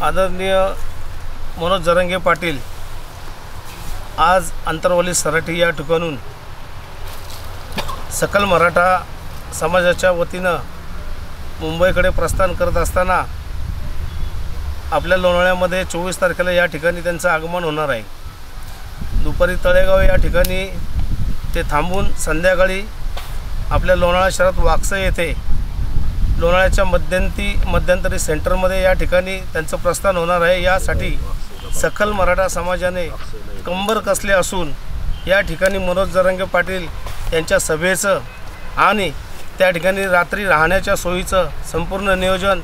आदरणीय मनोज जरांगे पाटील आज अंतरवली सराठी या ठिकाणून सकल मराठा समाजाच्या वतीनं मुंबईकडे प्रस्थान करत असताना आपल्या लोणावळ्यामध्ये 24 तारखेला या ठिकाणी त्यांचं आगमन होणार आहे। दुपारी तळेगाव या ठिकाणी ते थांबून संध्याकाळी आपल्या लोणावळा शहरात वाकसई येथे लोणावळ्याच्या मध्यंतरी सेंटरमध्ये या ठिकाणी त्यांचं प्रस्थान होणार आहे। यासाठी सकल मराठा समाजाने कंबर कसले असून या ठिकाणी मनोज जरांगे पाटील यांच्या सभेचं आणि त्या ठिकाणी रात्री राहण्याच्या सोयीचं संपूर्ण नियोजन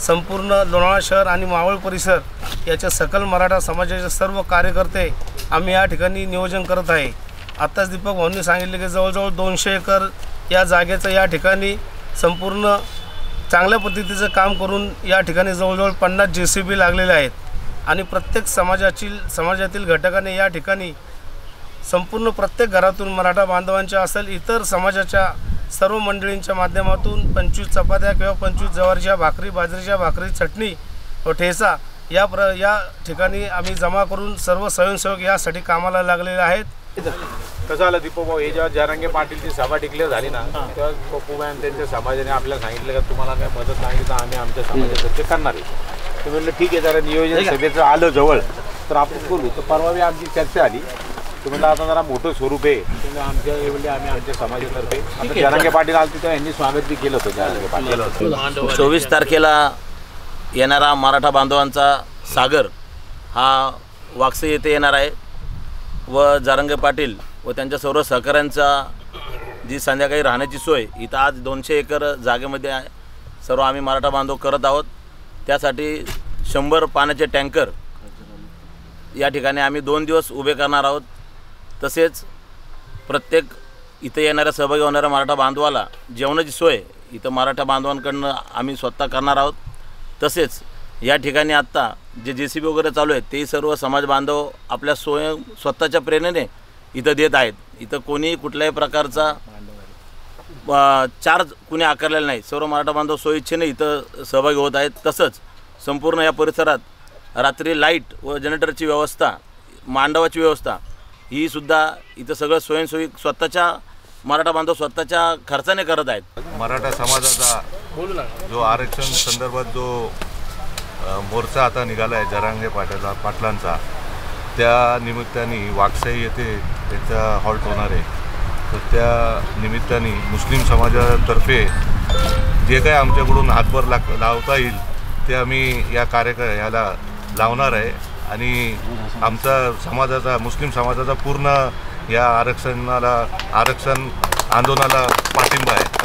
संपूर्ण लोणावळा शहर आणि मावळ परिसर याच्या सकल मराठा समाजाचे सर्व कार्यकर्ते आम्ही या ठिकाणी नियोजन करत आहे। आत्ताच दीपक भाऊंनी सांगितले की जवळजवळ 200 एकर या जागेचं या ठिकाणी संपूर्ण चांगल्या पद्धतीचं काम करून या ठिकाणी जवळजवळ 50 JCB लागलेले आहेत आणि प्रत्येक समाजातील घटकाने या ठिकाणी संपूर्ण प्रत्येक घरातून मराठा बांधवांच्या असेल इतर समाजाच्या सर्व मंडळींच्या माध्यमातून 25 चपात्या किंवा 25 ज्वारीच्या भाकरी बाजरीच्या भाकरी चटणी व ठेचा या ठिकाणी आम्ही जमा करून सर्व स्वयंसेवक यासाठी कामाला लागलेले आहेत। कसं झालं दीपक भाऊ, हे जेव्हा जरांगे पाटीलची सभा डिक्लेअर झाली ना तेव्हा पप्पूबाई आणि त्यांच्या समाजाने आपल्याला सांगितलं का तुम्हाला काय मदत नाही तर आम्ही आमच्या समाजातर्फे करणार आहे। तर म्हणलं ठीक आहे, जरा नियोजन सभेचं आलं जवळ तर आपण बोलू। तर परवा बी आमची चर्चा आली, तर म्हणलं आता जरा मोठं स्वरूप आहे तुम्ही आमच्या म्हणजे आम्ही आमच्या समाजातर्फे आता जरांगे पाटील आले तेव्हा यांनी स्वागत बी केलं होतं जरांगे पाटील। 24 तारखेला येणारा मराठा बांधवांचा सागर हा वाकसई येथे येणार आहे व जरांगे पाटील व त्यांच्या सर्व सहकाऱ्यांचा जी संध्याकाळी राहण्याची सोय इथं आज 200 एकर जागेमध्ये आहे सर्व आम्ही मराठा बांधव करत आहोत। त्यासाठी 100 पाण्याचे टँकर या ठिकाणी आम्ही 2 दिवस उभे करणार आहोत। तसेच प्रत्येक इथं येणाऱ्या सहभागी होणाऱ्या मराठा बांधवाला जेवणाची सोय इथं मराठा बांधवांकडून आम्ही स्वतः करणार आहोत। तसेच या ठिकाणी आत्ता जे JCB वगैरे चालू आहेत ते सर्व समाज बांधव आपल्या स्वतःच्या प्रेरणेने इथं देत आहेत। इथं कोणी कुठल्याही प्रकारचा चार्ज कुणी आकारलेला नाही, सर्व मराठा बांधव स्वइच्छेने इथं सहभागी होत आहेत। तसंच संपूर्ण या परिसरात रात्री लाईट व जनरेटरची व्यवस्था मांडवाची व्यवस्था ही सुद्धा इथं सगळं स्वयंसेवी स्वतःच्या मराठा बांधव स्वतःच्या खर्चाने करत आहेत। मराठा समाजाचा जो आरक्षण संदर्भात जो मोर्चा आता निघाला आहे जरांगे पाटलांचा, त्या निमित्ताने वाकसई येथे त्याचा हॉल्ट होणार आहे। तर त्या निमित्ताने मुस्लिम समाजातर्फे जे काही आमच्याकडून हातभार लावता येईल ते आम्ही या याला लावणार आहे आणि आमचा मुस्लिम समाजाचा पूर्ण या आरक्षण आंदोलनाला पाठिंबा आहे।